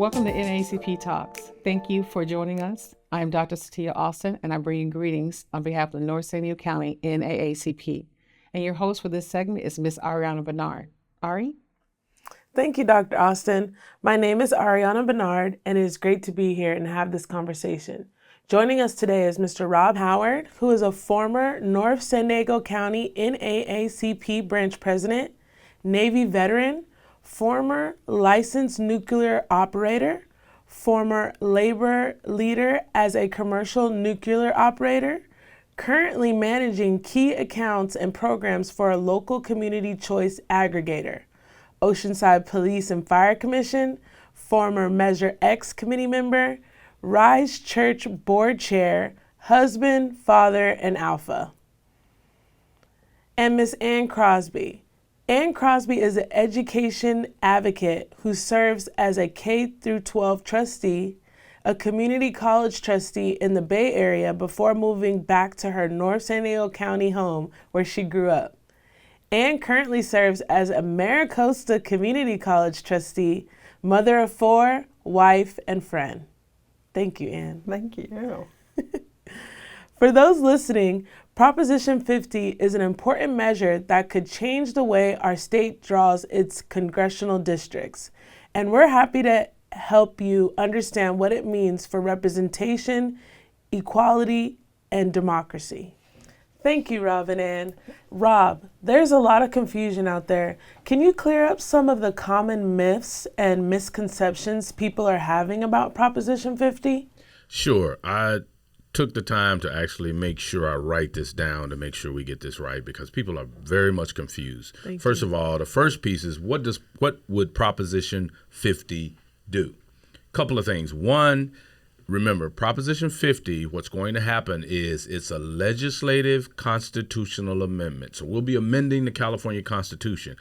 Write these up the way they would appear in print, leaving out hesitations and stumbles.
Welcome to NAACP Talks. Thank you for joining us. I am Dr. Satia Austin, and I bring you greetings on behalf of the North San Diego County NAACP. And your host for this segment is Miss Ariana Bernard. Ari? Thank you, Dr. Austin. My name is Ariana Bernard, and it is great to be here and have this conversation. Joining us today is Mr. Rob Howard, who is a former North San Diego County NAACP branch president, Navy veteran, former licensed nuclear operator, former labor leader as a commercial nuclear operator, currently managing key accounts and programs for a local community choice aggregator, Oceanside Police and Fire Commission, former Measure X committee member, Rise Church board chair, husband, father, and alpha. And Miss Ann Crosbie. Ann Crosbie is an education advocate who serves as a K-12 trustee, a community college trustee in the Bay Area before moving back to her North San Diego County home where she grew up. Ann currently serves as a MiraCosta Community College trustee, mother of 4, wife, and friend. Thank you, Ann. Thank you. For those listening, Proposition 50 is an important measure that could change the way our state draws its congressional districts. And we're happy to help you understand what it means for representation, equality, and democracy. Thank you, Rob and Ann. Rob, there's a lot of confusion out there. Can you clear up some of the common myths and misconceptions people are having about Proposition 50? Sure. I took the time to actually make sure I write this down to make sure we get this right because people are very much confused. First of all, the first piece is what would Proposition 50 do? Couple of things. One, remember, Proposition 50, what's going to happen is it's a legislative constitutional amendment. So we'll be amending the California Constitution.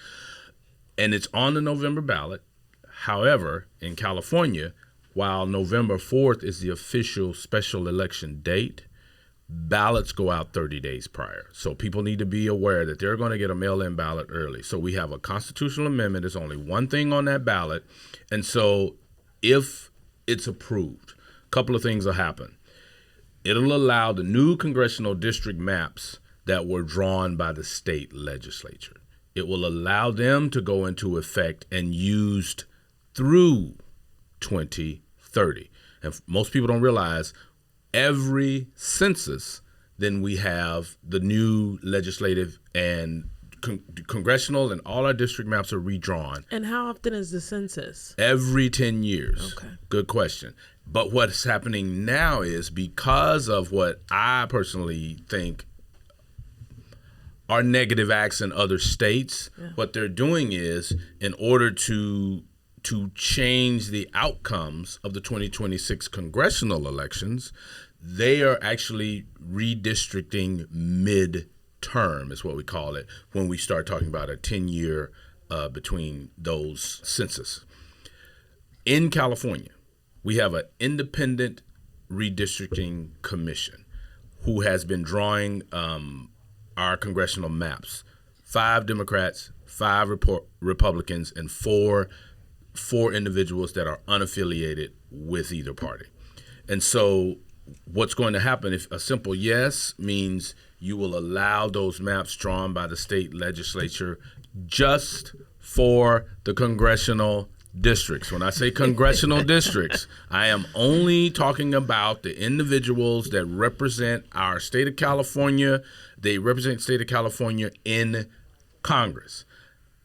And it's on the November ballot. However, in California, while November 4th is the official special election date, ballots go out 30 days prior. So people need to be aware that they're going to get a mail-in ballot early. So we have a constitutional amendment. There's only one thing on that ballot. And so if it's approved, a couple of things will happen. It'll allow the new congressional district maps that were drawn by the state legislature. It will allow them to go into effect and used through 2030. And most people don't realize every census, then we have the new legislative and congressional and all our district maps are redrawn. And how often is the census? Every 10 years. Okay. Good question. But what's happening now is because of what I personally think are negative acts in other states, what they're doing is in order to change the outcomes of the 2026 congressional elections, they are actually redistricting mid-term is what we call it when we start talking about a 10-year between those census. In California, we have an independent redistricting commission who has been drawing our congressional maps. 5 Democrats, 5 Republicans, and 4 individuals that are unaffiliated with either party. And so what's going to happen if a simple yes means you will allow those maps drawn by the state legislature just for the congressional districts. When I say congressional districts, I am only talking about the individuals that represent our state of California. They represent the state of California in Congress,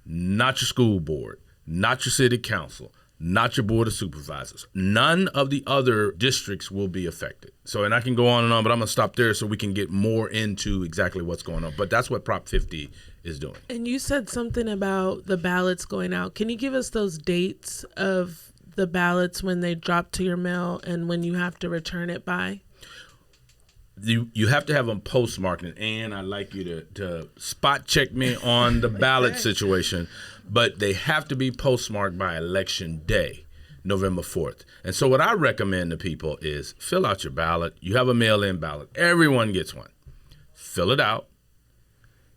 not your school board, not your city council, not your board of supervisors. None of the other districts will be affected. So, and I can go on and on, but I'm going to stop there so we can get more into exactly what's going on. But that's what Prop 50 is doing. And you said something about the ballots going out. Can you give us those dates of the ballots when they drop to your mail and when you have to return it by? You have to have them postmarked, and I'd like you to spot check me on the ballot situation, but they have to be postmarked by election day, November 4th. And so what I recommend to people is fill out your ballot. You have a mail-in ballot. Everyone gets one. Fill it out,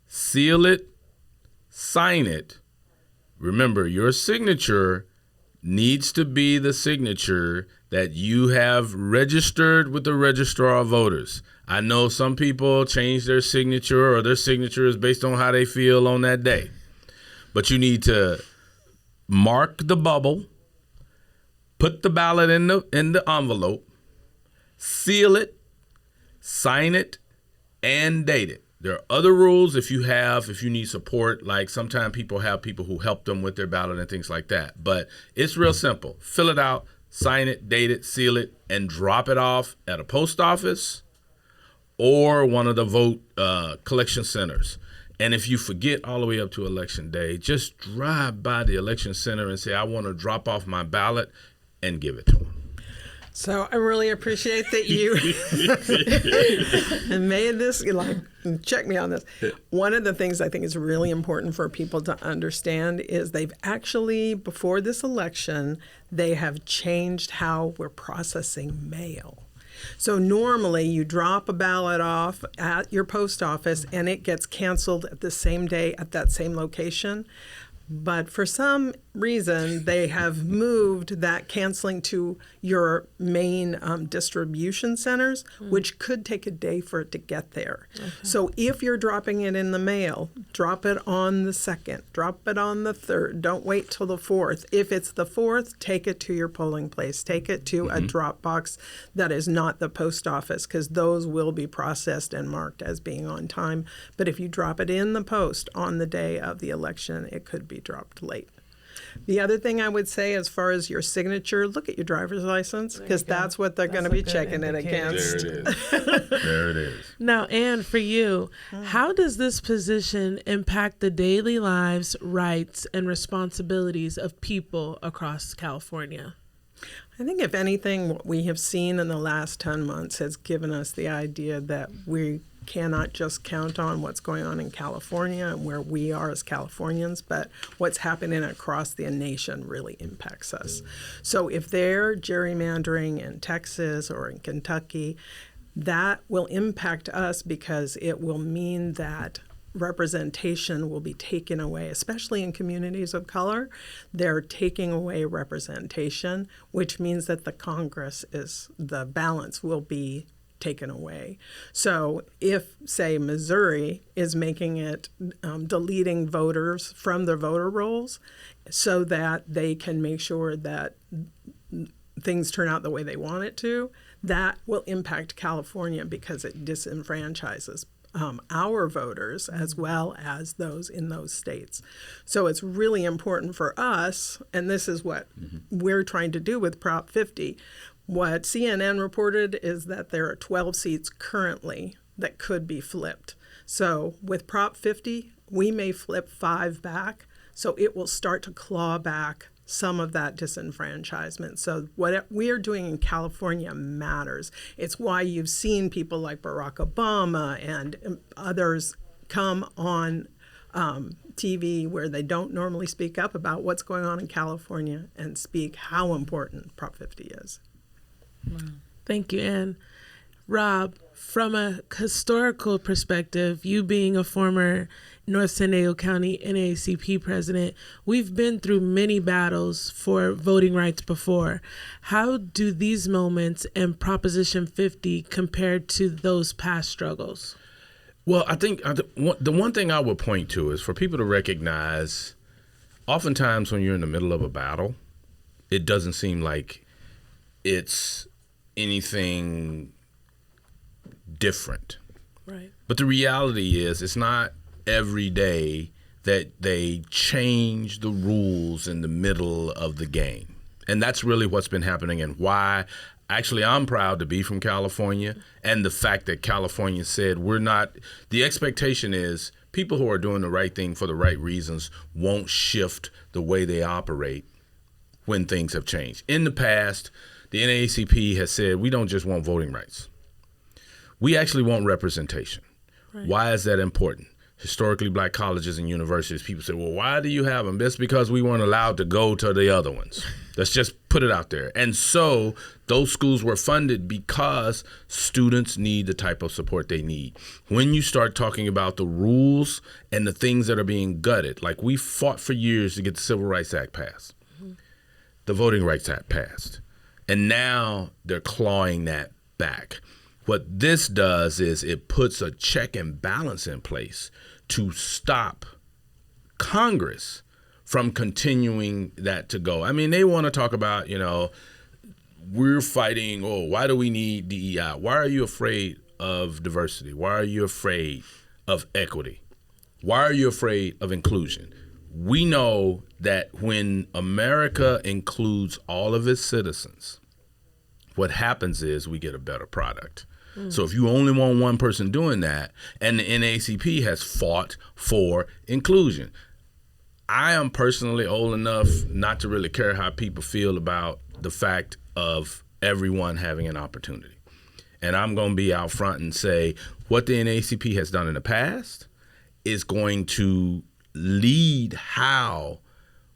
seal it, sign it. Remember, your signature needs to be the signature that you have registered with the registrar of voters. I know some people change their signature, or their signature is based on how they feel on that day. But you need to mark the bubble, put the ballot in the envelope, seal it, sign it, and date it. There are other rules if you need support, like sometimes people have people who help them with their ballot and things like that. But it's real simple. Fill it out, sign it, date it, seal it, and drop it off at a post office or one of the vote collection centers. And if you forget all the way up to Election Day, just drive by the election center and say, I want to drop off my ballot, and give it to them. So I really appreciate that you made this, check me on this. One of the things I think is really important for people to understand is they've actually, before this election, they have changed how we're processing mail. So normally you drop a ballot off at your post office and it gets canceled at the same day at that same location. But for some reason, they have moved that canceling to your main distribution centers, which could take a day for it to get there. Okay. So if you're dropping it in the mail, drop it on the 2nd, drop it on the 3rd. Don't wait till the 4th. If it's the 4th, take it to your polling place. Take it to a drop box that is not the post office, because those will be processed and marked as being on time. But if you drop it in the post on the day of the election, it could be dropped late. The other thing I would say, as far as your signature, look at your driver's license, because that's what they're going to be checking it against. There it is. There it is. Now, Ann, for you, how does this position impact the daily lives, rights, and responsibilities of people across California? I think, if anything, what we have seen in the last 10 months has given us the idea that we cannot just count on what's going on in California and where we are as Californians, but what's happening across the nation really impacts us. So if they're gerrymandering in Texas or in Kentucky, that will impact us, because it will mean that representation will be taken away, especially in communities of color. They're taking away representation, which means that the balance will be taken away. So if, say, Missouri is making it, deleting voters from their voter rolls so that they can make sure that things turn out the way they want it to, that will impact California, because it disenfranchises our voters as well as those in those states. So it's really important for us, and this is what we're trying to do with Prop 50. What CNN reported is that there are 12 seats currently that could be flipped. So with Prop 50, we may flip 5 back, so it will start to claw back some of that disenfranchisement. So what we are doing in California matters. It's why you've seen people like Barack Obama and others come on TV where they don't normally speak up about what's going on in California and speak how important Prop 50 is. Wow. Thank you, Ann. Rob, from a historical perspective, you being a former North San Diego County NAACP president, we've been through many battles for voting rights before. How do these moments and Proposition 50 compare to those past struggles? Well, I think the one thing I would point to is for people to recognize, oftentimes when you're in the middle of a battle, it doesn't seem like it's anything different. Right. But the reality is, it's not every day that they change the rules in the middle of the game. And that's really what's been happening, and why actually I'm proud to be from California, and the fact that California said the expectation is people who are doing the right thing for the right reasons won't shift the way they operate when things have changed. In the past, the NAACP has said, we don't just want voting rights. We actually want representation. Right. Why is that important? Historically black colleges and universities, people say, well, why do you have them? That's because we weren't allowed to go to the other ones. Let's just put it out there. And so those schools were funded because students need the type of support they need. When you start talking about the rules and the things that are being gutted, like we fought for years to get the Civil Rights Act passed. the Voting Rights Act passed. And now they're clawing that back. What this does is it puts a check and balance in place to stop Congress from continuing that to go. I mean, they want to talk about, we're fighting, why do we need DEI? Why are you afraid of diversity? Why are you afraid of equity? Why are you afraid of inclusion? We know that when America includes all of its citizens, what happens is we get a better product. So if you only want one person doing that, and the NAACP has fought for inclusion. I am personally old enough not to really care how people feel about the fact of everyone having an opportunity. And I'm going to be out front and say what the NAACP has done in the past is going to lead how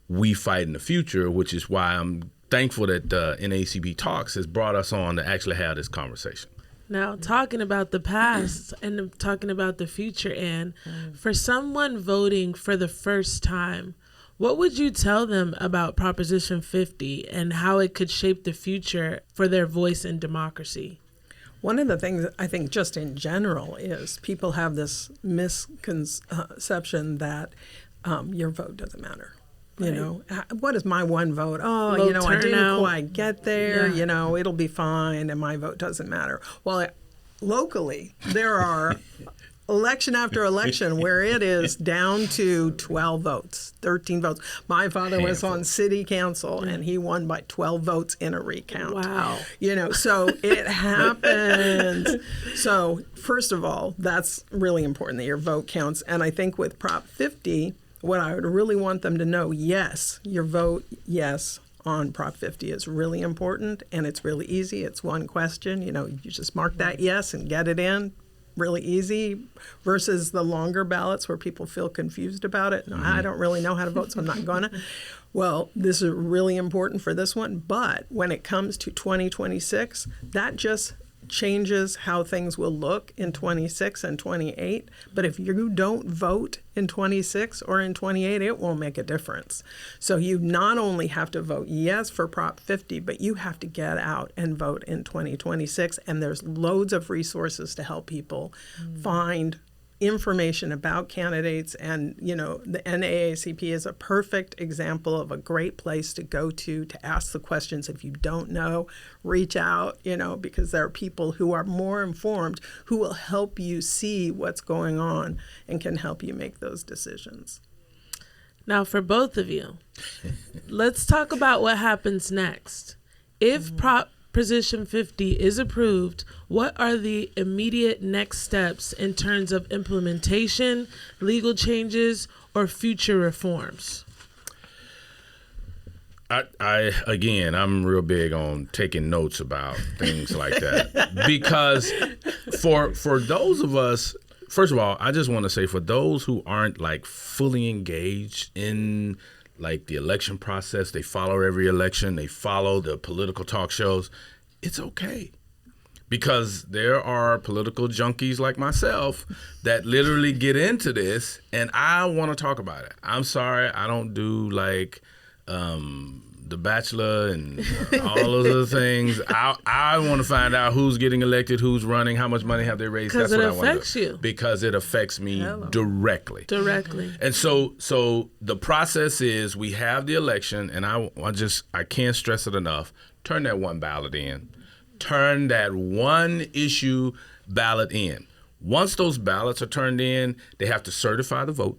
we fight in the future, which is why I'm thankful that NAACP Talks has brought us on to actually have this conversation. Now, talking about the past and talking about the future, Ann, for someone voting for the first time, what would you tell them about Proposition 50 and how it could shape the future for their voice in democracy? One of the things I think just in general is people have this misconception that your vote doesn't matter. Right. What is my one vote? Oh, I didn't quite get there. Yeah. It'll be fine, and my vote doesn't matter. Well, locally, there are election after election where it is down to 12 votes, 13 votes. My father was on city council, and he won by 12 votes in a recount. Wow. So it happens. So first of all, that's really important that your vote counts. And I think with Prop 50, what I would really want them to know, yes, your vote, yes, on Prop 50 is really important, and it's really easy. It's one question. You just mark that yes and get it in. Really easy, versus the longer ballots where people feel confused about it. No, I don't really know how to vote, so I'm not going to. Well, this is really important for this one. But when it comes to 2026, that just changes how things will look in 26 and 28. But if you don't vote in 26 or in 28, it won't make a difference. So you not only have to vote yes for Prop 50, but you have to get out and vote in 2026. And there's loads of resources to help people find information about candidates. And, the NAACP is a perfect example of a great place to go to ask the questions. If you don't know, reach out, because there are people who are more informed who will help you see what's going on and can help you make those decisions. Now, for both of you, let's talk about what happens next. If Proposition 50 is approved, what are the immediate next steps in terms of implementation, legal changes, or future reforms? I'm real big on taking notes about things like that because for those of us, first of all, I just want to say for those who aren't fully engaged in the election process, they follow every election, they follow the political talk shows, it's okay. Because there are political junkies like myself that literally get into this, and I want to talk about it. I'm sorry, I don't do The Bachelor and all of those things. I want to find out who's getting elected, who's running, how much money have they raised. Because it affects you. Because it affects me directly. And so the process is we have the election, and I can't stress it enough. Turn that one ballot in. Turn that one issue ballot in. Once those ballots are turned in, they have to certify the vote,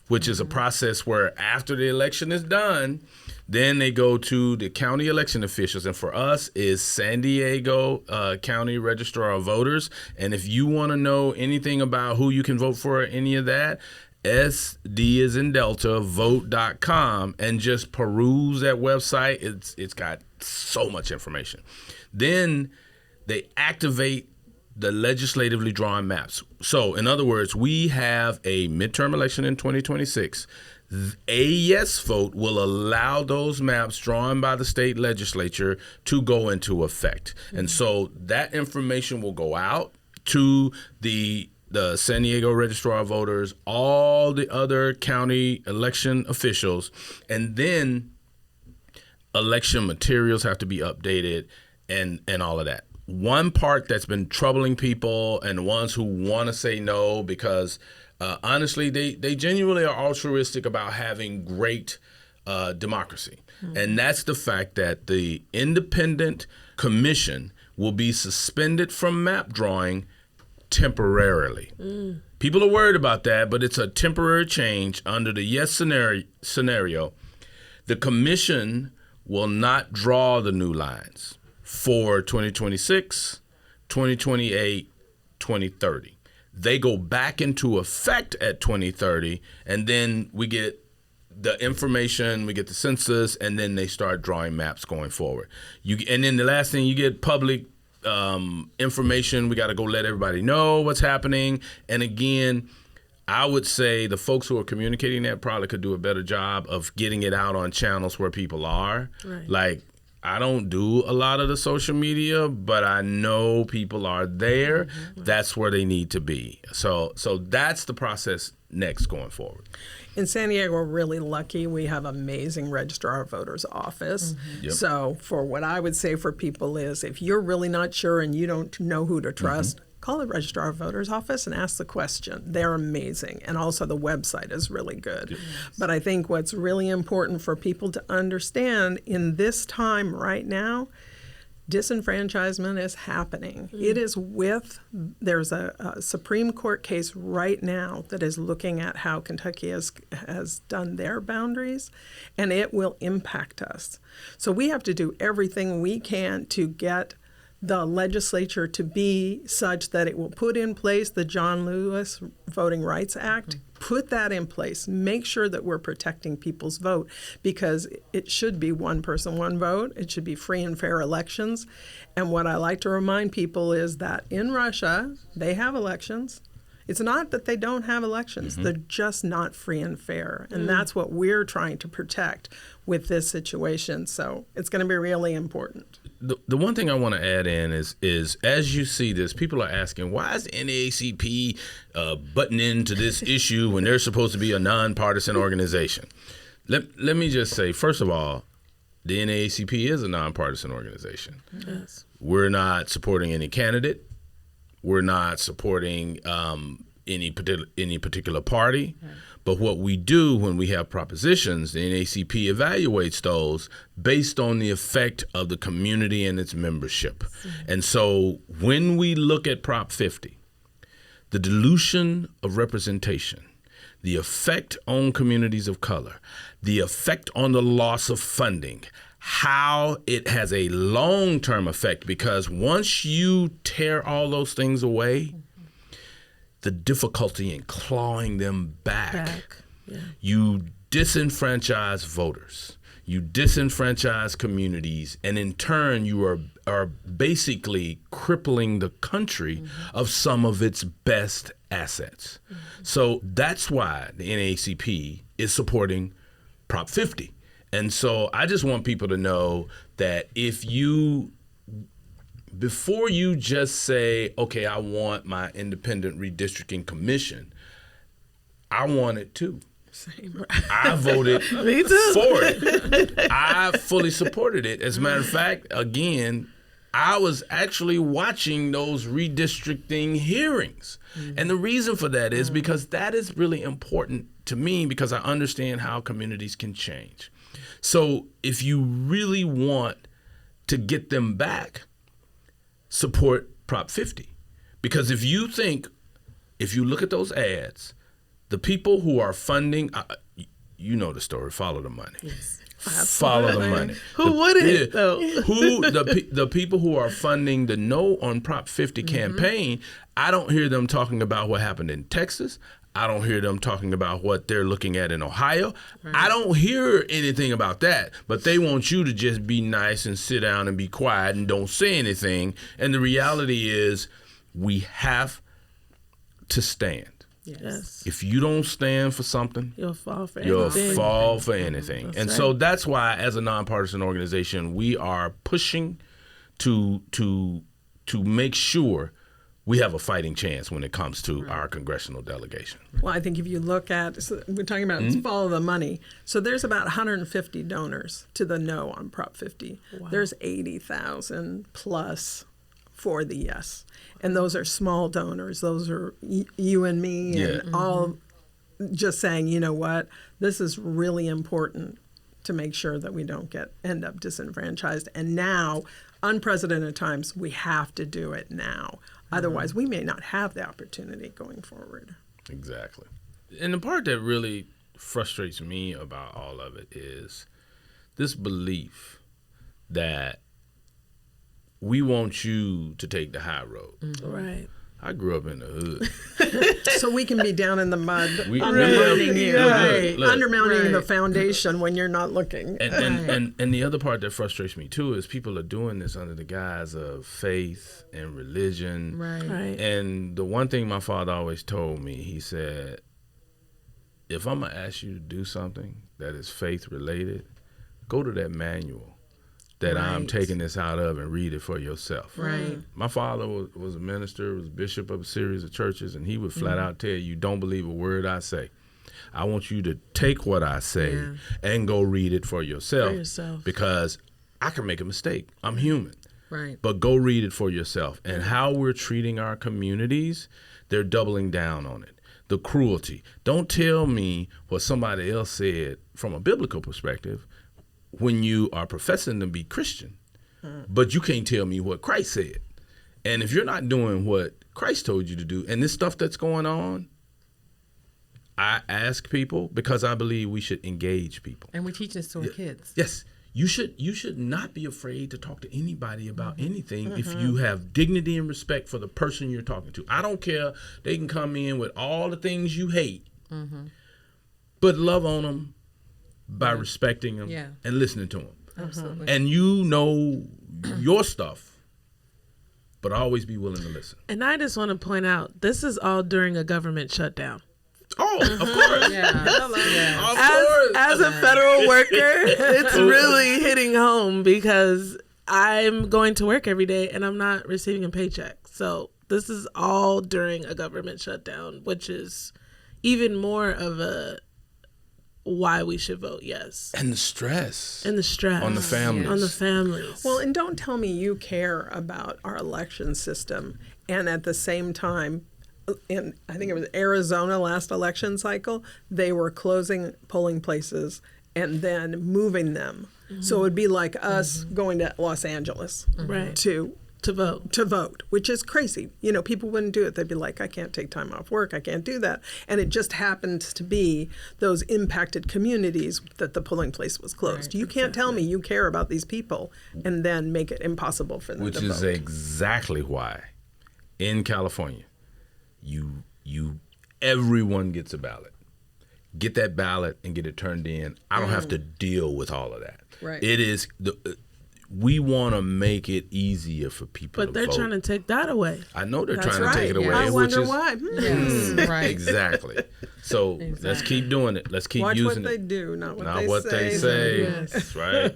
which is a process where after the election is done, then they go to the county election officials, and for us is San Diego County Registrar of Voters. And if you want to know anything about who you can vote for or any of that, SD as in Delta, vote.com, and just peruse that website. It's got so much information. Then they activate the legislatively drawn maps. So in other words, we have a midterm election in 2026. A yes vote will allow those maps drawn by the state legislature to go into effect. And so that information will go out to the San Diego Registrar of Voters, all the other county election officials, and then election materials have to be updated and all of that. One part that's been troubling people and the ones who want to say no because honestly, they genuinely are altruistic about having great democracy. And that's the fact that the independent commission will be suspended from map drawing temporarily. People are worried about that, but it's a temporary change. Under the yes scenario, the commission will not draw the new lines for 2026, 2028, 2030. They go back into effect at 2030, and then we get the information, we get the census, and then they start drawing maps going forward. And then the last thing, you get public information. We got to go let everybody know what's happening. And again, I would say the folks who are communicating that probably could do a better job of getting it out on channels where people are. Right. Like, I don't do a lot of the social media, but I know people are there. That's where they need to be. So that's the process next going forward. In San Diego, we're really lucky. We have amazing registrar of voters office. Yep. So for what I would say for people is if you're really not sure and you don't know who to trust, call the registrar of voters office and ask the question. They're amazing. And also the website is really good. Yes. But I think what's really important for people to understand in this time right now, disenfranchisement is happening. It is there's a Supreme Court case right now that is looking at how Kentucky has done their boundaries, and it will impact us. So we have to do everything we can to get the legislature to be such that it will put in place the John Lewis Voting Rights Act, put that in place, make sure that we're protecting people's vote, because it should be one person, one vote. It should be free and fair elections. And what I like to remind people is that in Russia, they have elections. It's not that they don't have elections. They're just not free and fair. And that's what we're trying to protect with this situation. So it's going to be really important. The one thing I want to add in is as you see this, people are asking, why is the NAACP butting into this issue when they're supposed to be a nonpartisan organization? Let me just say, first of all, the NAACP is a nonpartisan organization. Yes. We're not supporting any candidate. We're not supporting any particular party. Right. But what we do when we have propositions, the NAACP evaluates those based on the effect of the community and its membership. And so when we look at Prop 50, the dilution of representation, the effect on communities of color, the effect on the loss of funding, how it has a long-term effect, because once you tear all those things away, the difficulty in clawing them back. Yeah. You disenfranchise voters, you disenfranchise communities, and in turn you are basically crippling the country of some of its best assets. So that's why the NAACP is supporting Prop 50. And so I just want people to know that before you just say, okay, I want my independent redistricting commission, I want it too. Same. I voted for it. I fully supported it. As a matter of fact, again, I was actually watching those redistricting hearings. And the reason for that is because that is really important to me, because I understand how communities can change. So if you really want to get them back, support Prop 50. Because if you look at those ads, the people who are funding, you know the story, follow the money. Yes. Follow the money. Who wouldn't, though? The people who are funding the No on Prop 50 campaign, I don't hear them talking about what happened in Texas. I don't hear them talking about what they're looking at in Ohio. Right. I don't hear anything about that, but they want you to just be nice and sit down and be quiet and don't say anything. And the reality is we have to stand. Yes. If you don't stand for something, you'll fall for anything. That's and right. So that's why, as a nonpartisan organization, we are pushing to make sure we have a fighting chance when it comes to our congressional delegation. Well, I think if you look at, so we're talking about follow the money. So there's about 150 donors to the no on Prop 50. Wow. There's 80,000 plus for the yes. And those are small donors. Those are you and me and all just saying, you know what, this is really important to make sure that we don't end up disenfranchised. And now, unprecedented times, we have to do it now. Otherwise, we may not have the opportunity going forward. Exactly. And the part that really frustrates me about all of it is this belief that we want you to take the high road. Right. I grew up in the hood. So we can be down in the mud, We undermining you, look. undermining the foundation when you're not looking. And the other part that frustrates me too is people are doing this under the guise of faith and religion. Right. And the one thing my father always told me, he said, if I'm gonna ask you to do something that is faith related, go to that manual that I'm taking this out of and read it for yourself. Right. My father was a minister, was bishop of a series of churches, and he would flat out tell you, don't believe a word I say. I want you to take what I say and go read it for yourself. Because I can make a mistake. I'm human. Right. But go read it for yourself. And how we're treating our communities, they're doubling down on it. The cruelty. Don't tell me what somebody else said from a biblical perspective when you are professing to be Christian, but you can't tell me what Christ said. And if you're not doing what Christ told you to do, and this stuff that's going on, I ask people because I believe we should engage people. And we teach this to our kids. Yes. You should not be afraid to talk to anybody about anything if you have dignity and respect for the person you're talking to. I don't care. They can come in with all the things you hate, but love on them by respecting them and listening to them. Absolutely. And you know your stuff, but always be willing to listen. And I just want to point out, this is all during a government shutdown. Oh, of course. As a federal worker, it's really hitting home because I'm going to work every day and I'm not receiving a paycheck. So this is all during a government shutdown, which is even more of a why we should vote yes. And the stress. On the families. Yes. On the families. Well, and don't tell me you care about our election system and at the same time, in I think it was Arizona last election cycle, they were closing polling places and then moving them. So it would be like us going to Los Angeles to vote, which is crazy. You know, people wouldn't do it. They'd be like, I can't take time off work. I can't do that. And it just happens to be those impacted communities that the polling place was closed. You can't tell me you care about these people and then make it impossible for them to vote. Which is exactly why in California, everyone gets a ballot. Get that ballot and get it turned in. I don't have to deal with all of that. Right. It is we want to make it easier for people to vote. But they're trying to take that away. I know they're That's trying to take it away. I which wonder is, why. Yes, right. Exactly. So let's keep doing it. Let's keep Watch using what they it. do, not what Not they what say. they say. Yes. Right.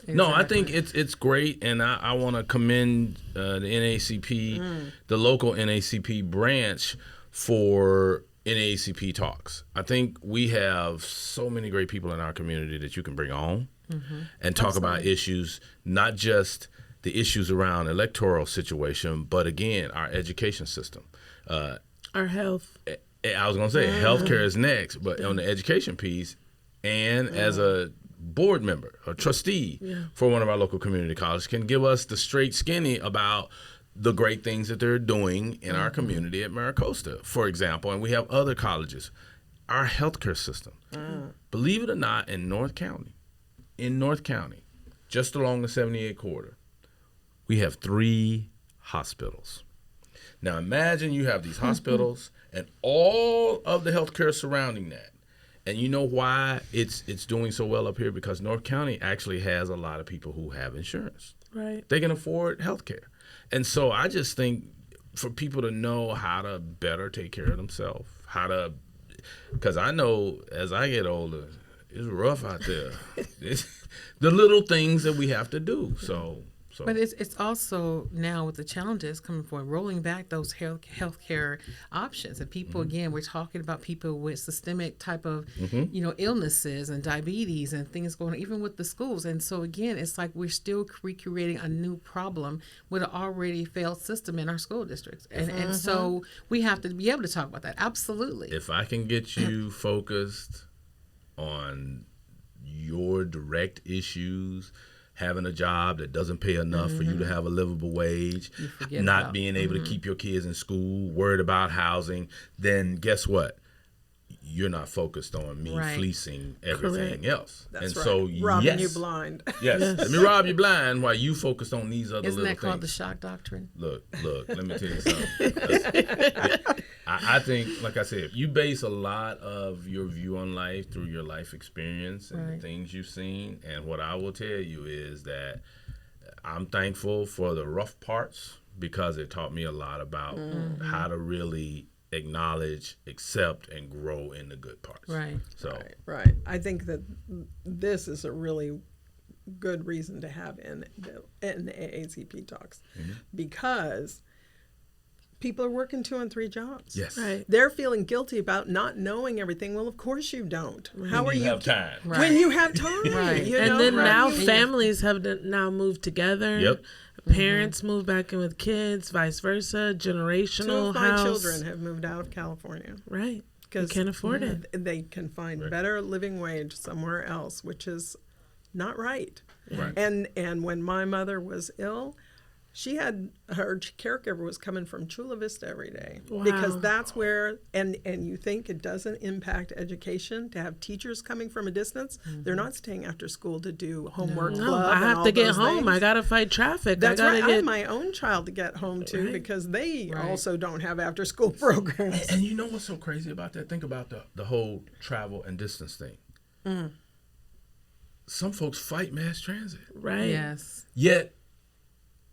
No, I think it's great, and I want to commend the NAACP, the local NAACP branch for NAACP Talks. I think we have so many great people in our community that you can bring on and talk about issues, not just the issues around electoral situation, but again, our education system. Our health. I was going to say healthcare is next, but on the education piece, and as a board member, a trustee for one of our local community colleges, can give us the straight skinny about the great things that they're doing in our community at MiraCosta, for example, and we have other colleges. Our healthcare system, believe it or not, in North County, just along the 78 corridor, we have 3 hospitals. Now imagine you have these hospitals and all of the healthcare surrounding that. And you know why it's doing so well up here? Because North County actually has a lot of people who have insurance. Right. They can afford healthcare. And so I just think for people to know how to better take care of themselves, because I know as I get older, it's rough out there. It's the little things that we have to do. So So, But it's also now with the challenges coming forward, rolling back those healthcare options. And people, again, we're talking about people with systemic type of, illnesses and diabetes and things going on, even with the schools. And so, again, it's like we're still recreating a new problem with an already failed system in our school districts. And so we have to be able to talk about that. Absolutely. if I can get you focused on your direct issues, having a job that doesn't pay enough for you to have a livable wage, not being able to keep your kids in school, worried about housing, then guess what? You're not focused on me fleecing everything else. That's and right. so, Robbing you blind. Yes. Let me rob you blind while you focused on these other Isn't little that called the things. shock doctrine? Look, let me tell you something. I think, like I said, you base a lot of your view on life through your life experience and the things you've seen. And what I will tell you is that I'm thankful for the rough parts because it taught me a lot about how to really acknowledge, accept, and grow in the good parts. Right. So, Right. I think that this is a really good reason to have in NAACP Talks because people are working 2 and 3 jobs. yes. Right. They're feeling guilty about not knowing everything. Well, of course you don't. How are you you have time? when you have time? Right. You And know, then right? now You- families have now moved together. Yep. Parents move back in with kids, vice versa, 2 generational of my house. children have moved out of California Right. You because can't afford it. They can find better living wage somewhere else, which is not right. Right. And when my mother was ill, she had her caregiver was coming from Chula Vista every day because that's where and you think it doesn't impact education to have teachers coming from a distance. They're not staying after school to do homework No, club I and have all to get those home. things. I gotta fight traffic. That's I gotta right. I get have my own child to get home to Right. because they Right. also don't have after school programs. And you know what's so crazy about that? Think about the whole travel and distance thing. Some folks fight mass transit. right. Yes. Yet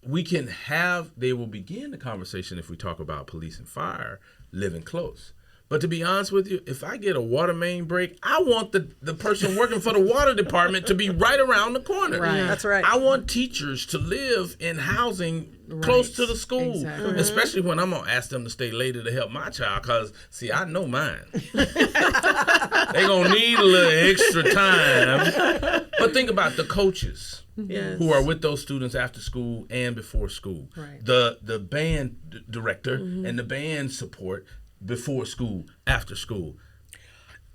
they will begin the conversation if we talk about police and fire living close. But to be honest with you, if I get a water main break, I want the person working for the water department to be right around the corner. Right. That's right. I want teachers to live in housing close to the school, Exactly. especially when I'm going to ask them to stay later to help my child because, see, I know mine. They're going to need a little extra time. But think about the coaches. Yes. Who are with those students after school and before school. Right. The band director and the band support before school, after school.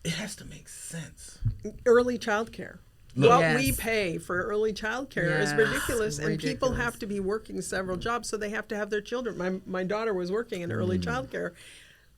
It has to make sense. Early child care. Look. What we Yes. pay for early child care is Yes. ridiculous, and people Ridiculous. have to be working several jobs, so they have to have their children. My daughter was working in early child care.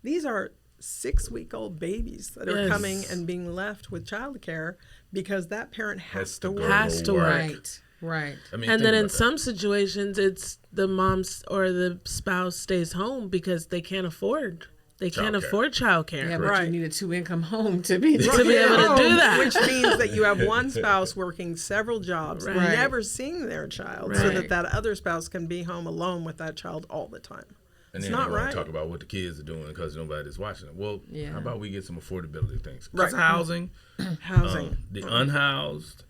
These are 6-week-old babies that are Yes. coming and being left with child care because that parent has to go work. Has to work. Right. Right. I mean, And think then in about that. some situations, it's the mom's or the spouse stays home because they can't afford. They can't Childcare. afford childcare. Yeah, but Right. you need a 2-income home to be To be able to do that. Which means that you have one spouse working several jobs, Right. never seeing their child, so Right. that other spouse can be home alone with that child all the time. And It's then not they want right. to talk about what the kids are doing because nobody's watching it. Well, Yeah. how about we get some affordability things? Right. Because housing, Housing. the unhoused,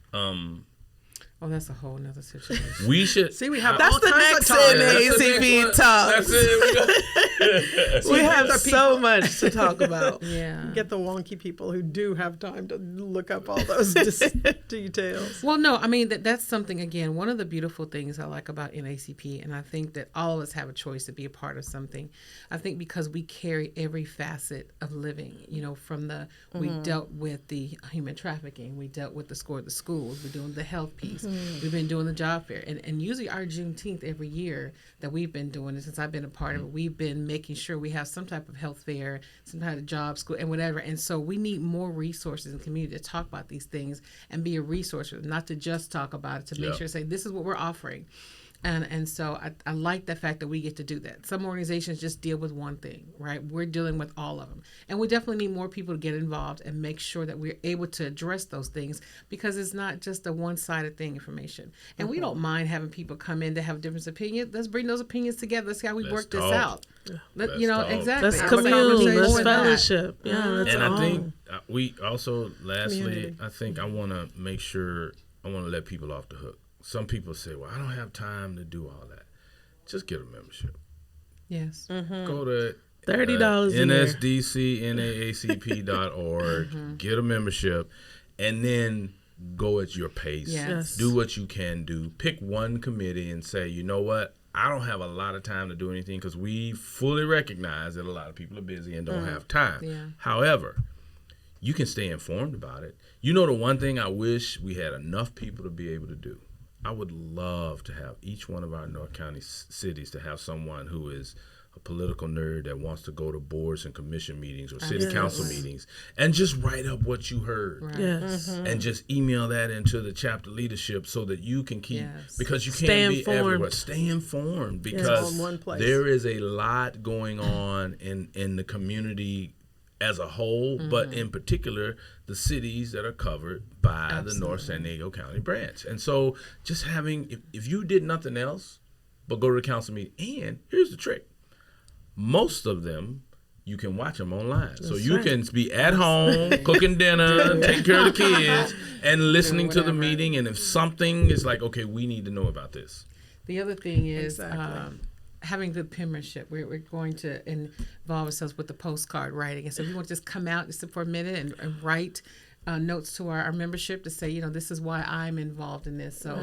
Oh, that's a whole nother situation. we should. See, we have That's all the kinds next of topics. That's the NAACP next one. Talks. That's it. We have the so much to talk about. Yeah. Get the wonky people who do have time to look up all those details. Well, no, I mean, that's something, again, one of the beautiful things I like about NAACP, and I think that all of us have a choice to be a part of something. I think because we carry every facet of living, from we dealt with the human trafficking, we dealt with the score of the schools, we're doing the health piece, we've been doing the job fair. And usually our Juneteenth every year that we've been doing it, since I've been a part of it, we've been making sure we have some type of health fair, some type of job school, and whatever. And so we need more resources in the community to talk about these things and be a resource for them, not to just talk about it, to make Yep. sure, say, this is what we're offering. And so I like the fact that we get to do that. Some organizations just deal with one thing, right? We're dealing with all of them. And we definitely need more people to get involved and make sure that we're able to address those things because it's not just a one-sided thing, information. And we don't mind having people come in to have different opinions. Let's bring those opinions together. Let's see how we Let's work this talk. out. Let's talk. Exactly. Let's Have a commune. conversation Let's with that. fellowship. Yeah, that's And all. I think we also, lastly, Community. I think I want to make sure, I want to let people off the hook. some people say, well, I don't have time to do all that. Just get a membership. Yes. Go to $30 a year. NSDCNAACP.org, get a membership, and then go at your pace. Yes. Do what you can do. Pick one committee and say, you know what? I don't have a lot of time to do anything, because we fully recognize that a lot of people are busy and don't have time. Yeah. However, you can stay informed about it. You know, the one thing I wish we had enough people to be able to do, I would love to have each one of our North County cities to have someone who is a political nerd that wants to go to boards and commission meetings or city council meetings and just write up what you heard. Right. Yes. And just email that into the chapter leadership so that you can keep, because you Stay can't be informed. everywhere. Stay informed, all because in one place. there is a lot going on in the community as a whole, but in particular, the cities that are covered by the North San Diego County branch. And so just having, if you did nothing else but go to the council meeting, and here's the trick, most of them, you can watch them online. So you can be at home, cooking dinner, taking care of the kids, and listening to the meeting. And if something is like, okay, we need to know about this. The other thing is having good penmanship. We're going to involve ourselves with the postcard writing. And so we want to just come out just for a minute and write notes to our membership to say, this is why I'm involved in this. So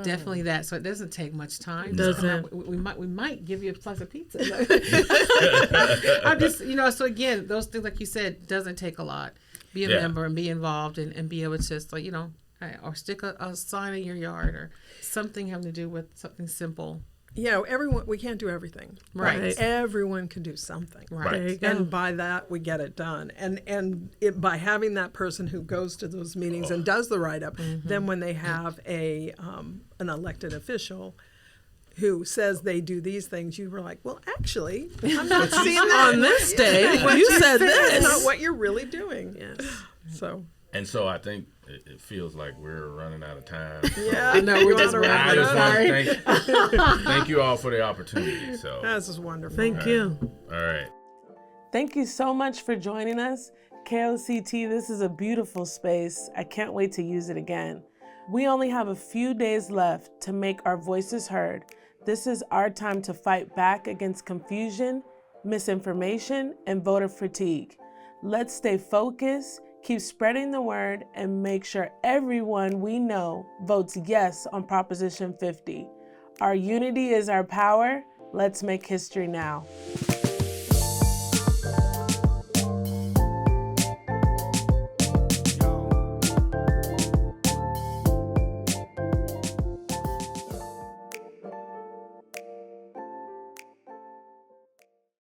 definitely that. So it doesn't take much time. We might give you a slice of pizza. I'm just, so again, those things, like you said, doesn't take a lot. Be a member and be involved and be able to just, or stick a sign in your yard or something having to do with something simple. Yeah, we can't do everything. Right. Everyone can do something. Right. There you go. And by that, we get it done. And by having that person who goes to those meetings and does the write-up, then when they have an elected official who says they do these things, you were like, well, actually, I'm not seeing that on this day. You said this. It's not what you're really doing. Yes. So. And so I think it feels like we're running out of time. Yeah, I know, we're just I just running. want to thank you all for the opportunity. So This is wonderful. Thank you. all right. Thank you so much for joining us. KOCT, this is a beautiful space. I can't wait to use it again. We only have a few days left to make our voices heard. This is our time to fight back against confusion, misinformation, and voter fatigue. Let's stay focused, keep spreading the word, and make sure everyone we know votes yes on Proposition 50. Our unity is our power. Let's make history now.